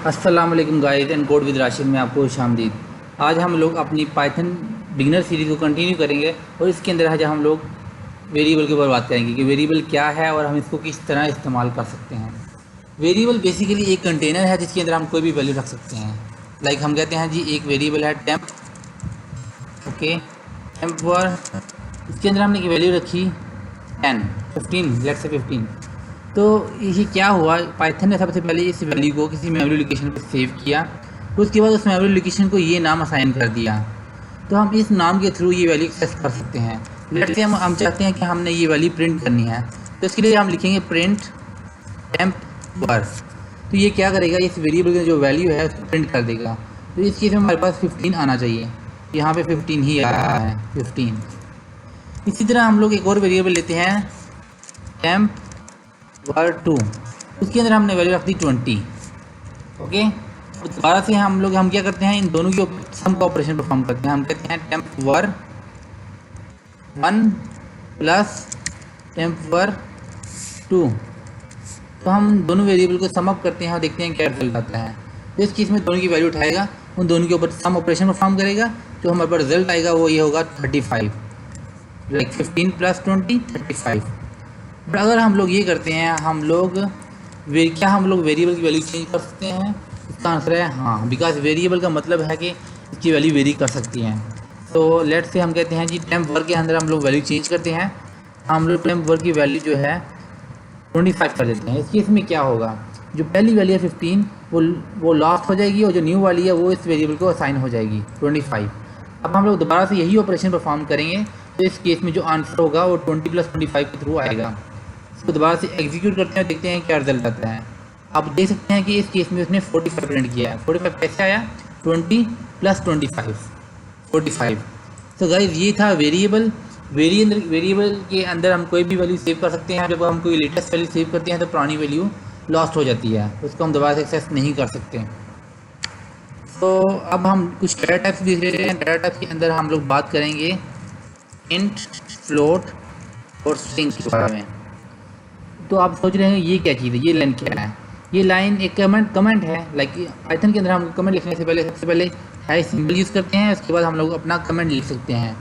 अस्सलाम वालेकुम guys and code with Rashid में आपको खुशामदीद। आज हम लोग अपनी पाइथन बिगनर सीरीज़ को कंटिन्यू करेंगे और इसके अंदर आज हम लोग वेरिएबल के ऊपर बात करेंगे कि वेरिएबल क्या है और हम इसको किस तरह इस्तेमाल कर सकते हैं। वेरिएबल बेसिकली एक कंटेनर है जिसके अंदर हम कोई भी वैल्यू रख सकते हैं। लाइक हम कहते हैं जी एक वेरिएबल है टेम्प। ओके, टेम्प पर इसके अंदर हमने एक वैल्यू रखी 15 लेट्स से 15। तो ये क्या हुआ, पाइथन ने सबसे पहले इस वैल्यू को किसी मेमोरी लोकेशन पर सेव किया, तो उसके बाद उस मेमोरी लोकेशन को ये नाम असाइन कर दिया। तो हम इस नाम के थ्रू ये वैल्यू एक्सेस कर सकते हैं। लेट्स से हम चाहते हैं कि हमने ये वैल्यू प्रिंट करनी है, तो इसके लिए हम लिखेंगे प्रिंट टेम्प वर। तो ये क्या करेगा, इस वेरिएबल की जो वैल्यू है उसको प्रिंट कर देगा। तो इस केस में हमारे पास 15 आना चाहिए, यहाँ पे 15 ही आ रहा है 15। इसी तरह हम लोग एक और वेरिएबल लेते हैं टेम्प वर 2, उसके अंदर हमने वैल्यू रख दी 20। ओके, तो दोबारा से हम क्या करते हैं, इन दोनों के सम का ऑपरेशन परफॉर्म करते हैं। हम कहते हैं टेम्प वर 1 प्लस टेम्प वर 2। तो हम दोनों वेरिएबल को सम अप करते हैं और देखते हैं क्या रिजल्ट आता है। तो इस केस में दोनों की वैल्यू उठाएगा, उन दोनों के ऊपर सम ऑपरेशन परफॉर्म करेगा, जो हमारे पास रिजल्ट आएगा वो ये होगा 35। Like 15 plus 20 35। बट अगर हम लोग ये करते हैं, क्या हम लोग वेरिएबल की वैल्यू चेंज कर सकते हैं? इसका आंसर है हाँ, बिकॉज वेरिएबल का मतलब है कि इसकी वैल्यू वेरी कर सकती है। तो लेट्स से हम कहते हैं जी टेम्प वर के अंदर हम लोग वैल्यू चेंज करते हैं। हम लोग टेम्प वर की वैल्यू जो है 25 कर देते हैं। इस केस में क्या होगा, जो पहली वैल्यू है 15 वो लास्ट हो जाएगी और जो न्यू वाली है वो इस वेरिएबल को असाइन हो जाएगी 25। अब हम लोग दोबारा से यही ऑपरेशन परफॉर्म करेंगे, तो इस केस में जो आंसर होगा वो 20 प्लस 25 के थ्रू आएगा। इसको दोबारा से एग्जीक्यूट करते हैं, देखते हैं क्या रिजल्ट आता है। आप देख सकते हैं कि इस केस में उसने 45 प्रिंट किया है। 45 कैसे आया, 20 प्लस 25 45। तो गाइज ये था वेरिएबल। वेरिएबल के अंदर हम कोई भी वैल्यू सेव कर सकते हैं। जब हम कोई लेटेस्ट वैल्यू सेव करते हैं तो पुरानी वैल्यू लॉस्ट हो जाती है, उसको हम दोबारा से एक्सेस नहीं कर सकते। तो अब हम कुछ डेटा टाइप्स देख रहे हैं। डेटा टाइप्स के अंदर हम लोग बात करेंगे इंट, फ्लोट और स्ट्रिंग के बारे में। तो आप सोच रहे हैं ये क्या चीज़ है, ये लाइन क्या है? ये लाइन एक कमेंट है। लाइक पाइथन के अंदर हम कमेंट लिखने से पहले सबसे पहले हाई सिंबल यूज़ करते हैं, उसके बाद हम लोग अपना कमेंट लिख सकते हैं।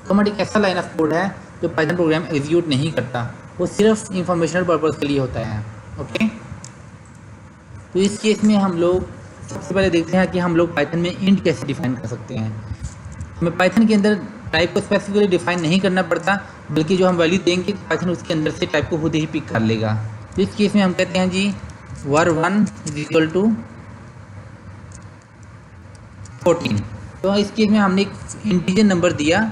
कमेंट एक ऐसा लाइन ऑफ कोड है जो पाइथन प्रोग्राम एग्जीक्यूट नहीं करता, वो सिर्फ इंफॉर्मेशनल पर्पज़ के लिए होता है। ओके, तो इस केस में हम लोग सबसे पहले देखते हैं कि हम लोग पाइथन में इंट कैसे डिफाइन कर सकते हैं। हमें पाइथन के अंदर टाइप को स्पेसिफिकली डिफाइन नहीं करना पड़ता, बल्कि जो हम वैल्यू देंगे पाइथन उसके अंदर से टाइप को खुद ही पिक कर लेगा। तो इस केस में हम कहते हैं जी var1 इज इक्वल टू 14। तो इस केस में हमने एक इंटीजर नंबर दिया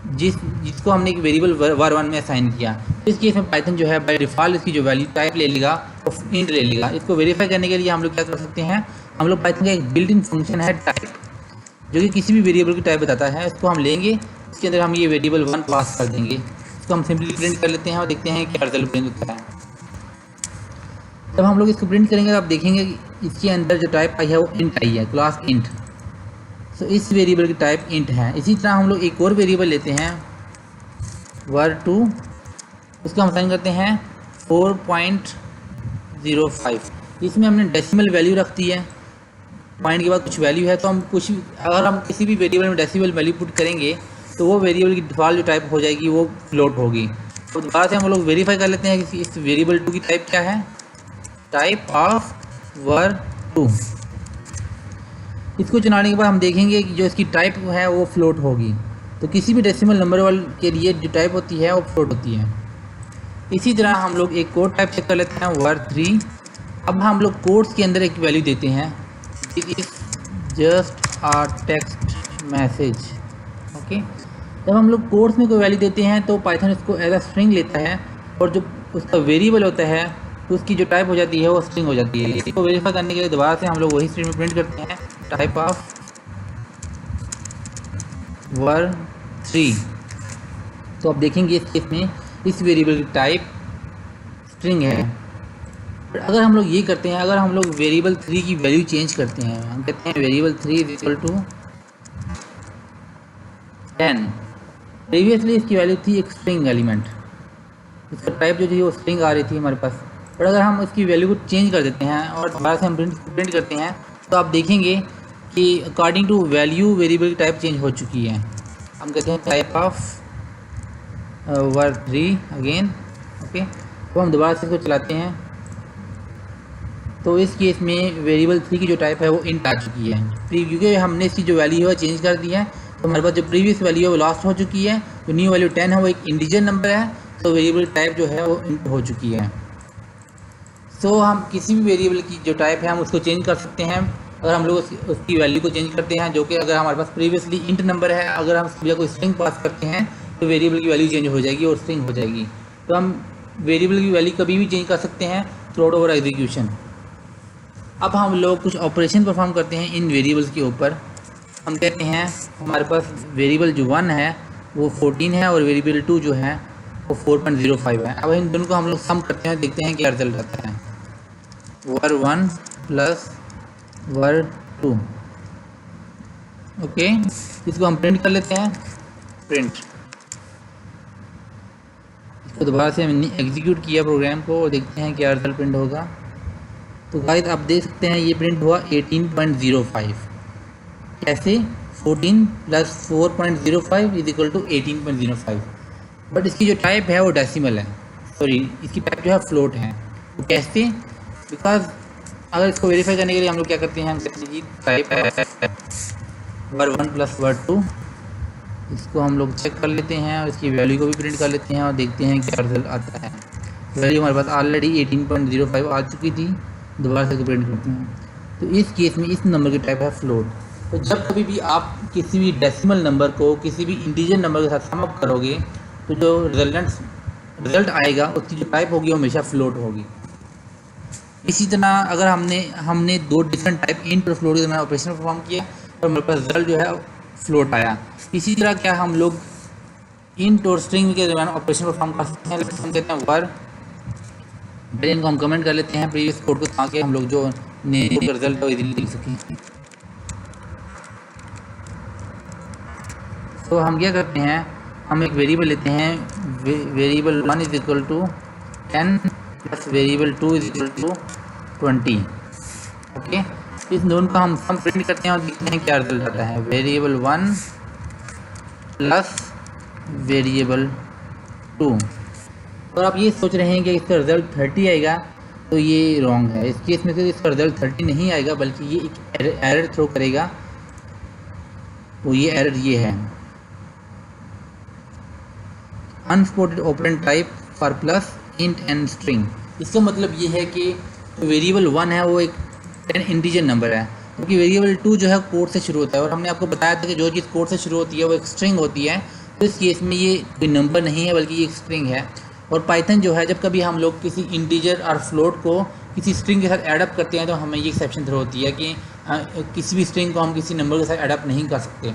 जिसको हमने एक वेरिएबल var1 में असाइन किया। तो इस केस में पाइथन जो है बाय डिफ़ॉल्ट इसकी जो वैल्यू टाइप ले लेगा और इंट ले लेगा। इसको वेरीफाई करने के लिए हम लोग क्या कर सकते हैं, हम लोग पाइथन का एक बिल्ट इन फंक्शन है टाइप, जो कि किसी भी वेरिएबल की टाइप बताता है। इसको हम लेंगे, इसके अंदर हम ये वेरिएबल 1 पास कर देंगे। इसको हम सिंपली प्रिंट कर लेते हैं और देखते हैं क्या रिजल्ट प्रिंट होता है। जब हम लोग इसको प्रिंट करेंगे तो आप देखेंगे कि इसके अंदर जो टाइप आई है वो इंट आई है, क्लास इंट। तो इस वेरिएबल की टाइप इंट है। इसी तरह हम लोग एक और वेरिएबल लेते हैं var2, उसको हम असाइन करते हैं 4.05। इसमें हमने डेसिमल वैल्यू रख दी है, पॉइंट के बाद कुछ वैल्यू है। तो हम अगर हम किसी भी वेरिएबल में डेसिमल वैल्यू पुट करेंगे तो वो वेरिएबल की डिफ़ॉल्ट जो टाइप हो जाएगी वो फ्लोट होगी। तो दोबारा से हम लोग वेरीफाई कर लेते हैं कि इस वेरिएबल 2 की टाइप क्या है, टाइप ऑफ var2। इसको चुनाने के बाद हम देखेंगे कि जो इसकी टाइप है वो फ्लोट होगी। तो किसी भी डेसिमल नंबर वाले के लिए जो टाइप होती है वो फ्लोट होती है। इसी तरह हम लोग एक कोड टाइप चेक कर लेते हैं var3। अब हम लोग कोड्स के अंदर एक वैल्यू देते हैं, it is just a text message. Okay, जब हम लोग कोड्स में कोई वैल्यू देते हैं तो पाइथन इसको एज अ स्ट्रिंग लेता है, और जो उसका वेरिएबल होता है तो उसकी जो टाइप हो जाती है वो स्ट्रिंग हो जाती है। इसको वेरीफाई करने के लिए दोबारा से हम लोग वही स्ट्रिंग में प्रिंट करते हैं, टाइप ऑफ var3। तो आप देखेंगे इस केस में इस वेरिएबल की टाइप स्ट्रिंग है। अगर हम लोग ये करते हैं, अगर हम लोग वेरिएबल 3 की वैल्यू चेंज करते हैं, हम कहते हैं variable 3 is equal to 10। Previously इसकी वैल्यू थी एक स्ट्रिंग एलिमेंट, इसका टाइप जो थी वो स्ट्रिंग आ रही थी हमारे पास। और अगर हम उसकी वैल्यू को चेंज कर देते हैं और दोबारा से हम प्रिंट करते हैं तो आप देखेंगे कि अकॉर्डिंग टू वैल्यू वेरिएबल की टाइप चेंज हो चुकी है। हम कहते हैं type of var3 again. Okay, तो हम दोबारा से इसको चलाते हैं तो इस केस में वेरिएबल 3 की जो टाइप है वो इंट आ चुकी है, क्योंकि हमने इसकी जो वैल्यू है चेंज कर दी है। तो हमारे पास जो प्रीवियस वैल्यू है वो लॉस्ट हो चुकी है, जो न्यू वैल्यू 10 है वो एक इंटीजर नंबर है, तो वेरिएबल टाइप जो है वो इंट हो चुकी है। सो हम किसी भी वेरिएबल की जो टाइप है हम उसको चेंज कर सकते हैं। अगर हम लोग उसकी वैल्यू को चेंज करते हैं, जो कि अगर हमारे पास प्रीवियसली इंट नंबर है, अगर हम उसकी कोई स्ट्रिंग पास करते हैं तो वेरिएबल की वैल्यू चेंज हो जाएगी और स्ट्रिंग हो जाएगी। तो हम वेरिएबल की वैल्यू कभी भी चेंज कर सकते हैं थ्रू आउट एग्जीक्यूशन। अब हम लोग कुछ ऑपरेशन परफॉर्म करते हैं इन वेरिएबल्स के ऊपर। हम कहते हैं हमारे पास वेरिएबल जो 1 है वो 14 है और वेरिएबल 2 जो है वो 4.05 है। अब इन दोनों को हम लोग सम करते हैं, देखते हैं क्या रिजल्ट आता है। var1 plus var2। ओके, इसको हम प्रिंट कर लेते हैं, प्रिंट। इसको दोबारा से हमने एग्जीक्यूट किया प्रोग्राम को और देखते हैं क्या रिजल्ट प्रिंट होगा। तो गाइस आप देख सकते हैं ये प्रिंट हुआ 18.05। कैसे? 14 plus 4.05 is equal to 18.05। But इसकी जो टाइप है वो डेसिमल है, सॉरी इसकी टाइप जो है फ्लोट है। तो कैसे? बिकॉज अगर इसको वेरीफाई करने के लिए हम लोग क्या करते हैं, हम कहते हैं जी टाइप var1 प्लस var2। इसको हम लोग चेक कर लेते हैं और इसकी वैल्यू को भी प्रिंट कर लेते हैं और देखते हैं क्या रिजल्ट आता है। वैल्यू हमारे पास ऑलरेडी 18.05 आ चुकी थी, दोबारा से प्रिंट करते हैं। तो इस केस में इस नंबर की टाइप है फ्लोट। तो जब कभी भी आप किसी भी डेसिमल नंबर को किसी भी इंटीजर नंबर के साथ सम अप करोगे तो जो रिजल्ट आएगा उसकी जो टाइप होगी वो हमेशा फ्लोट होगी। इसी तरह अगर हमने दो डिफरेंट टाइप इंट और फ्लोट के दरमियान ऑपरेशन परफॉर्म किया और हमारे पास रिजल्ट जो है फ्लोट आया। इसी तरह क्या हम लोग इंट और स्ट्रिंग के दरमियान ऑपरेशन परफॉर्म कर सकते हैं। हम कहते हैं वर, इनको हम कमेंट कर लेते हैं प्रीवियस कोड को ताकि हम लोग जो रिजल्ट है वो इजीली लिख सकें। तो हम क्या करते हैं, हम एक वेरिएबल लेते हैं, variable 1 is equal to 10 plus variable 2 is equal to 20। Okay, इस दोनों का हम सम प्रिंट करते हैं और देखते हैं क्या रिजल्ट आता है। Variable 1 plus variable 2। और आप ये सोच रहे हैं कि इसका रिजल्ट 30 आएगा, तो ये रॉन्ग है। इस केस में तो इसका रिजल्ट 30 नहीं आएगा, बल्कि ये एक एरर थ्रो करेगा। तो ये एरर ये है, unsupported operand type for plus int and string. इसका मतलब ये है कि वेरिएबल 1 है वो एक 10 इंटीजर नंबर है, क्योंकि वेरिएबल 2 जो है कोड से शुरू होता है और हमने आपको बताया था कि जो चीज़ कोड से शुरू होती है वो एक स्ट्रिंग होती है। तो इस केस में ये कोई नंबर नहीं है बल्कि ये एक स्ट्रिंग है। और पाइथन जो है, जब कभी हम लोग किसी इंटीजर और फ्लोट को किसी स्ट्रिंग के साथ एडअप करते हैं तो हमें ये एक्सेप्शन थ्रो होती है कि किसी भी स्ट्रिंग को हम किसी नंबर के साथ एडअप नहीं कर सकते।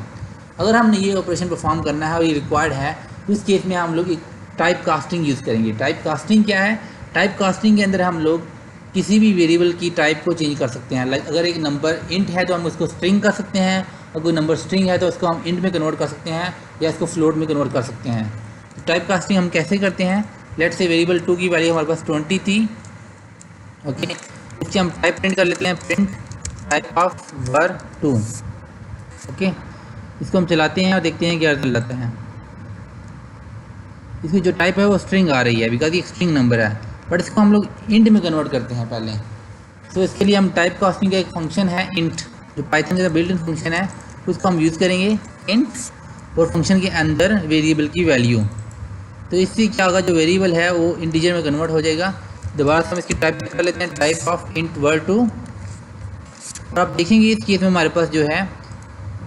अगर हमने ये ऑपरेशन परफॉर्म करना है और ये रिक्वायर्ड है तो इस केस में हम लोग एक टाइप कास्टिंग यूज़ करेंगे। टाइप कास्टिंग क्या है? टाइप कास्टिंग के अंदर हम लोग किसी भी वेरिएबल की टाइप को चेंज कर सकते हैं। लाइक अगर एक नंबर इंट है तो हम उसको स्ट्रिंग कर सकते हैं, और कोई नंबर स्ट्रिंग है तो उसको हम इंट में कन्वर्ट कर सकते हैं या इसको फ्लोट में कन्वर्ट कर सकते हैं। तो टाइप कास्टिंग हम कैसे करते हैं? लेट्स से वेरिएबल 2 की वैल्यू हमारे पास 20 थी। ओके, इससे हम टाइप प्रिंट कर लेते हैं, print type of var2। Okay, इसको हम चलाते हैं और देखते हैं क्या रिजल्ट आता है। इसकी जो टाइप है वो स्ट्रिंग आ रही है, बिकॉज ये स्ट्रिंग नंबर है, बट इसको हम लोग इंट में कन्वर्ट करते हैं पहले। तो इसके लिए हम टाइप कास्टिंग का एक फंक्शन है इंट, जो पाइथन का बिल्ट इन फंक्शन है, उसको हम यूज़ करेंगे इंट, और फंक्शन के अंदर वेरिएबल की वैल्यू। तो इससे क्या होगा, जो वेरिएबल है वो इंटीजर में कन्वर्ट हो जाएगा। दोबारा से हम इसकी टाइप कर लेते हैं, टाइप ऑफ इंट var2। और आप देखेंगे इस केस में हमारे पास जो है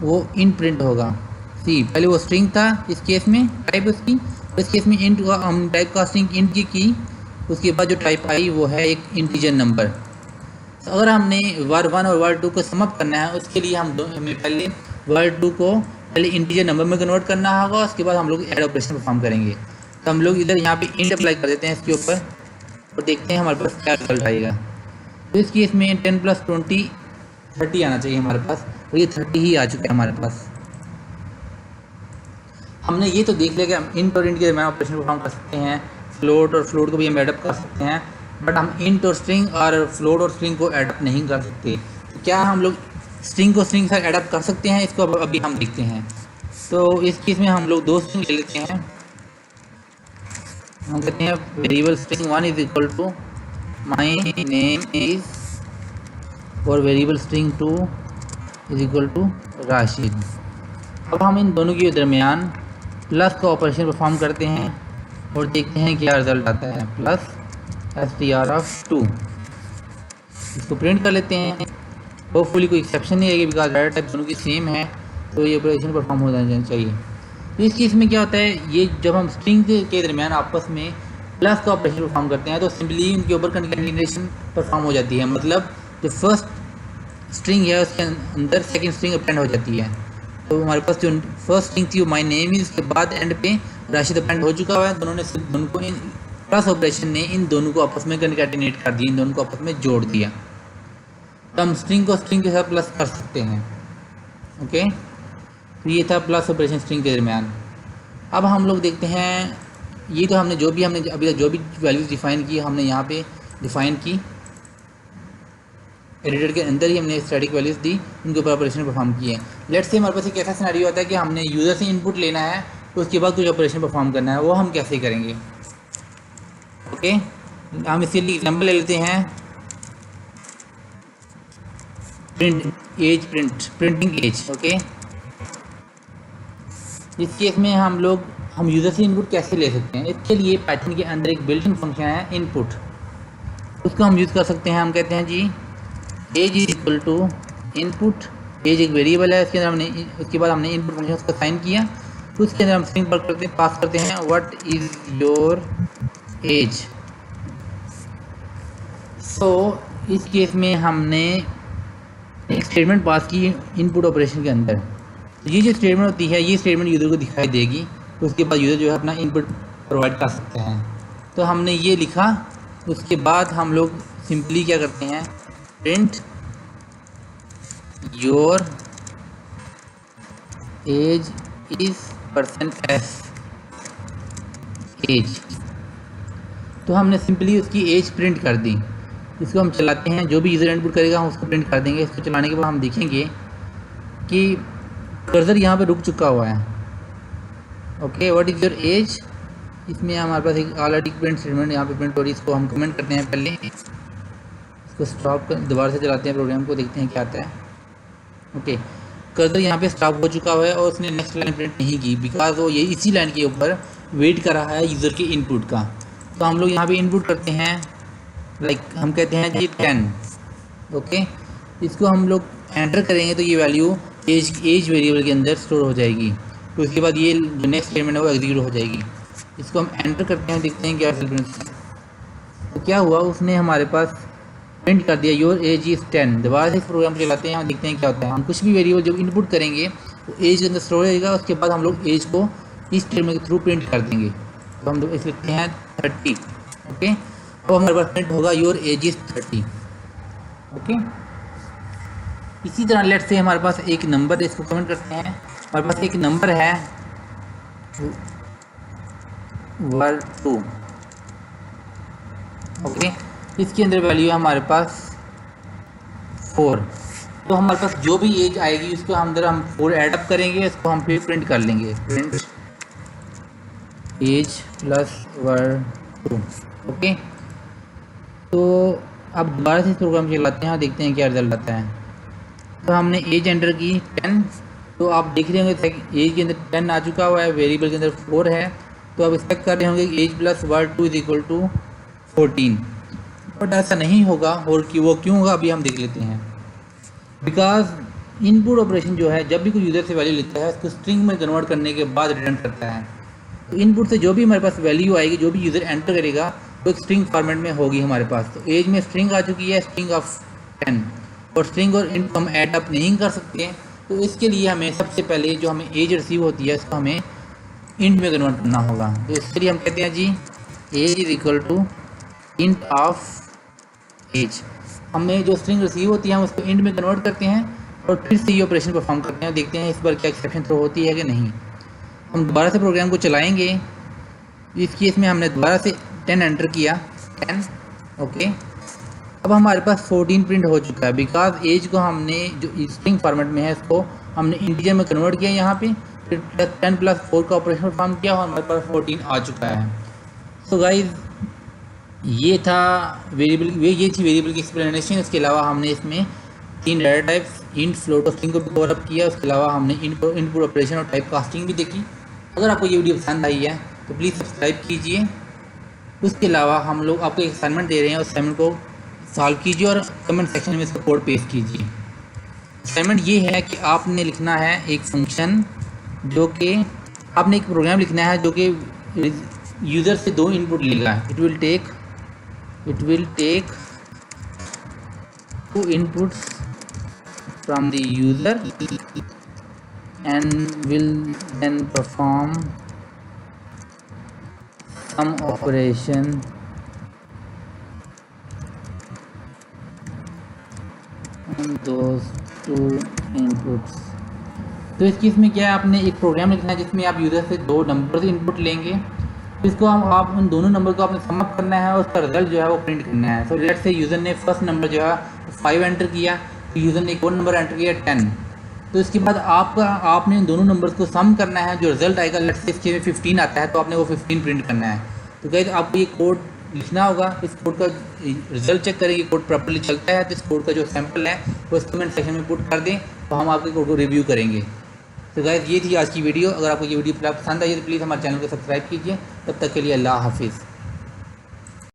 वो इंट प्रिंट होगा। सी, पहले वो स्ट्रिंग था इस केस में टाइप उसकी, इस केस में इंट हुआ। हम टाइप कास्टिंग इंट की, उसके बाद जो टाइप आई वो है एक इंटीजर नंबर। तो अगर हमने var1 और var2 को समअप करना है, उसके लिए हमें पहले var2 को पहले इंटीजर नंबर में कन्वर्ट करना होगा, उसके बाद हम लोग ऐड ऑपरेशन परफॉर्म करेंगे। तो हम लोग इधर यहाँ पे इंट अप्लाई कर देते हैं इसके ऊपर और देखते हैं हमारे पास क्या रिजल्ट आएगा। तो इस केस में 10 प्लस 20 30 आना चाहिए हमारे पास, और ये 30 ही आ चुका है हमारे पास। हमने ये तो देख लिया कि हम इंट और इंट के दरमियान ऑपरेशन परफॉर्म कर सकते हैं, फ्लोट और फ्लोट को भी हम एडअप कर सकते हैं। बट हम इंट और स्ट्रिंग और फ्लोट और स्ट्रिंग को एडअप नहीं कर सकते। क्या हम लोग स्ट्रिंग को स्ट्रिंग के साथ एडअप कर सकते हैं, इसको अभी हम देखते हैं। तो इस केस में हम लोग दो स्ट्रिंग ले लेते हैं। हम कहते हैं variable string 1 is equal to my name is, और variable string 2 is equal to Rashid. अब हम इन दोनों के दरमियान प्लस का ऑपरेशन परफॉर्म करते हैं और देखते हैं क्या रिजल्ट आता है। प्लस str(2), इसको प्रिंट कर लेते हैं। होपफुली कोई एक्सेप्शन नहीं आएगी, बिकॉज डाटा टाइप दोनों की सेम है, तो ये ऑपरेशन परफॉर्म हो जाना चाहिए। तो इस केस में क्या होता है, ये जब हम स्ट्रिंग के दरमियान आपस में प्लस का ऑपरेशन परफॉर्म करते हैं तो सिंपली उनके ऊपर कंकेटिनेशन परफॉर्म हो जाती है। मतलब जो फर्स्ट स्ट्रिंग है उसके अंदर सेकंड स्ट्रिंग अपेंड हो जाती है। तो हमारे पास जो फर्स्ट स्ट्रिंग थी वो माय नेम इज, उसके बाद एंड पे राशिद अपेंड हो चुका हुआ है। दोनों को इन प्लस ऑपरेशन ने इन दोनों को आपस में कंकेटिनेट कर दिया, इन दोनों को आपस में जोड़ दिया। तो हम स्ट्रिंग को स्ट्रिंग के साथ प्लस कर सकते हैं। ओके, तो ये था प्लस ऑपरेशन स्ट्रिंग के दरमियान। अब हम लोग देखते हैं, ये तो हमने अभी तक जो भी वैल्यूज़ डिफ़ाइन की हमने यहाँ पे डिफ़ाइन की, एडिटर के अंदर ही हमने स्टैटिक वैल्यूज़ दी, इनके ऊपर ऑपरेशन परफॉर्म किए। लेट्स से हमारे पास एक ऐसा सिनेरियो होता है कि हमने यूज़र से इनपुट लेना है, तो उसके बाद कुछ ऑपरेशन परफॉर्म करना है, वो हम कैसे करेंगे। ओके, हम इसके लिए एग्जाम्पल ले लेते हैं, प्रिंटिंग एज। ओके, इस केस में हम यूज़र से इनपुट कैसे ले सकते हैं। इसके लिए पाइथन के अंदर एक बिल्ट इन फंक्शन है इनपुट, उसको हम यूज़ कर सकते हैं। हम कहते हैं g age is equal to input. Age एक वेरिएबल है, उसके बाद हमने इनपुट फंक्शन उसको साइन किया, तो उसके अंदर हम स्ट्रिंग पास करते हैं व्हाट इज़ योर एज। सो इस केस में हमने एक स्टेटमेंट पास की इनपुट ऑपरेशन के अंदर। ये जो स्टेटमेंट होती है, ये स्टेटमेंट यूज़र को दिखाई देगी, तो उसके बाद यूज़र जो है अपना इनपुट प्रोवाइड कर सकते हैं। तो हमने ये लिखा, उसके बाद हम लोग सिंपली क्या करते हैं, print your age is %s age. तो हमने सिंपली उसकी एज प्रिंट कर दी। इसको हम चलाते हैं, जो भी यूज़र इनपुट करेगा हम उसको प्रिंट कर देंगे। इसको चलाने के बाद हम देखेंगे कि कर्सर यहाँ पे रुक चुका हुआ है। Okay, what is your age, इसमें हमारे पास एक ऑलरेडी प्रिंट स्टेटमेंट यहाँ पे प्रिंट हो रही है। इसको हम कमेंट करते हैं, पहले इसको स्टॉप कर दोबारा से चलाते हैं प्रोग्राम को, देखते हैं क्या आता है। ओके, कर्सर यहाँ पे स्टॉप हो चुका हुआ है और उसने नेक्स्ट लाइन प्रिंट नहीं की, बिकॉज वो ये इसी लाइन के ऊपर वेट कर रहा है यूज़र के इनपुट का। तो हम लोग यहाँ पे इनपुट करते हैं, लाइक हम कहते हैं जी 10। ओके, इसको हम लोग एंटर करेंगे तो ये वैल्यू एज वेरिएबल के अंदर स्टोर हो जाएगी। तो उसके बाद ये जो नेक्स्ट स्टेटमेंट है वो एग्जीक्यूट हो जाएगी। इसको हम एंटर करते हैं, देखते हैं क्या रिजल्ट। तो क्या हुआ, उसने हमारे पास प्रिंट कर दिया योर एज इज़ 10। दोबारा से इस प्रोग्राम को चलाते हैं और देखते हैं क्या होता है। हम कुछ भी वेरिएबल जब इनपुट करेंगे तो एज के अंदर स्टोर रहेगा, उसके बाद हम लोग एज को इस स्टेटमेंट के थ्रू प्रिंट कर देंगे। तो हम लोग इस लिखते हैं 30। ओके, अब हमारे पास प्रिंट होगा योर एज इज़ 30। ओके, इसी तरह लेट से हमारे पास एक नंबर है, इसको कमेंट करते हैं। हमारे पास एक नंबर है var2। ओके, इसके अंदर वैल्यू है हमारे पास 4। तो हमारे पास जो भी एज आएगी उसको हम 4 ऐड अप करेंगे, इसको हम फिर प्रिंट कर लेंगे, print as plus var2। Okay, तो अब दोबारा से इस प्रोग्राम चलाते हैं और देखते हैं क्या रिजल्ट आता है। तो हमने एज एंटर की 10, तो आप देख रहे होंगे एज के अंदर 10 आ चुका हुआ है, वेरिएबल के अंदर 4 है। तो आप एक्सपेक्ट कर रहे होंगे कि age plus var2 is equal to 14, but ऐसा नहीं होगा। और कि वो क्यों होगा अभी हम देख लेते हैं। बिकॉज इनपुट ऑपरेशन जो है, जब भी कोई यूज़र से वैल्यू लेता है उसको स्ट्रिंग में कन्वर्ट करने के बाद रिटर्न करता है। तो इनपुट से जो भी हमारे पास वैल्यू आएगी, जो भी यूज़र एंटर करेगा, तो एक स्ट्रिंग फॉर्मेट में होगी हमारे पास। तो एज में स्ट्रिंग आ चुकी है, स्ट्रिंग ऑफ 10, और स्ट्रिंग और इंट हम ऐड अप नहीं कर सकते। तो इसके लिए हमें सबसे पहले जो हमें एज रिसीव होती है इसको हमें इंट में कन्वर्ट करना होगा। तो इसके लिए हम कहते हैं g age is equal to int of age. हमें जो स्ट्रिंग रिसीव होती है हम उसको इंट में कन्वर्ट करते हैं और फिर से ये ऑपरेशन परफॉर्म करते हैं। देखते हैं इस बार क्या एक्सेप्शन थ्रो होती है कि नहीं। हम दोबारा से प्रोग्राम को चलाएंगे। इस केस में हमने दोबारा से 10 एंटर किया, 10, ओके, अब हमारे पास 14 प्रिंट हो चुका है, बिकॉज एज को हमने जो स्ट्रिंग फॉर्मेट में है इसको हमने इंटीजर में कन्वर्ट किया यहाँ पे, फिर +10 + 4 का ऑपरेशन परफॉर्म किया और हमारे पास 14 आ चुका है। सो गाइज ये था वेरिएबल, ये थी वेरिएबल की एक्सप्लेनेशन। इसके अलावा हमने इसमें 3 डाटा टाइप्स इंट, फ्लोट और स्ट्रिंग को भी कवर अप किया। उसके अलावा हमने इनपुट ऑपरेशन और टाइप कास्टिंग भी देखी। अगर आपको ये वीडियो पसंद आई है तो प्लीज़ सब्सक्राइब कीजिए। उसके अलावा हम लोग आपको एक असाइनमेंट दे रहे हैं, उस असाइनमेंट को सॉल्व कीजिए और कमेंट सेक्शन में इसका कोड पेस्ट कीजिए। असाइनमेंट ये है कि आपने लिखना है एक फंक्शन, जो कि आपने एक प्रोग्राम लिखना है जो कि यूज़र से 2 इनपुट लेगा। It will take 2 inputs from the user and will then perform some operation on those 2 inputs। तो इस केस में क्या है, आपने एक प्रोग्राम लिखना है जिसमें आप यूज़र से 2 नंबर से इनपुट लेंगे, तो इसको आप उन दोनों नंबर को आपने सम अप करना है और उसका रिजल्ट जो है वो प्रिंट करना है। सो लेट्स से यूज़र ने फर्स्ट नंबर जो है 5 एंटर किया, तो यूज़र ने एक और नंबर एंटर किया 10, तो इसके बाद आपने इन दोनों नंबर्स को सम करना है। जो रिजल्ट आएगा, लेट्स से इसके में 15 आता है, तो आपने वो 15 प्रिंट करना है। तो गाइस आपको ये कोड लिखना होगा, इस कोड का रिजल्ट चेक करें कि कोड प्रॉपर्ली चलता है, तो इस कोड का जो सैंपल है वो इस कमेंट सेक्शन में पुट कर दें, तो हम आपके कोड को रिव्यू करेंगे। तो गाइस ये थी आज की वीडियो। अगर आपको ये वीडियो पसंद आई तो प्लीज़ हमारे चैनल को सब्सक्राइब कीजिए। तब तक के लिए अल्लाह हाफिज़।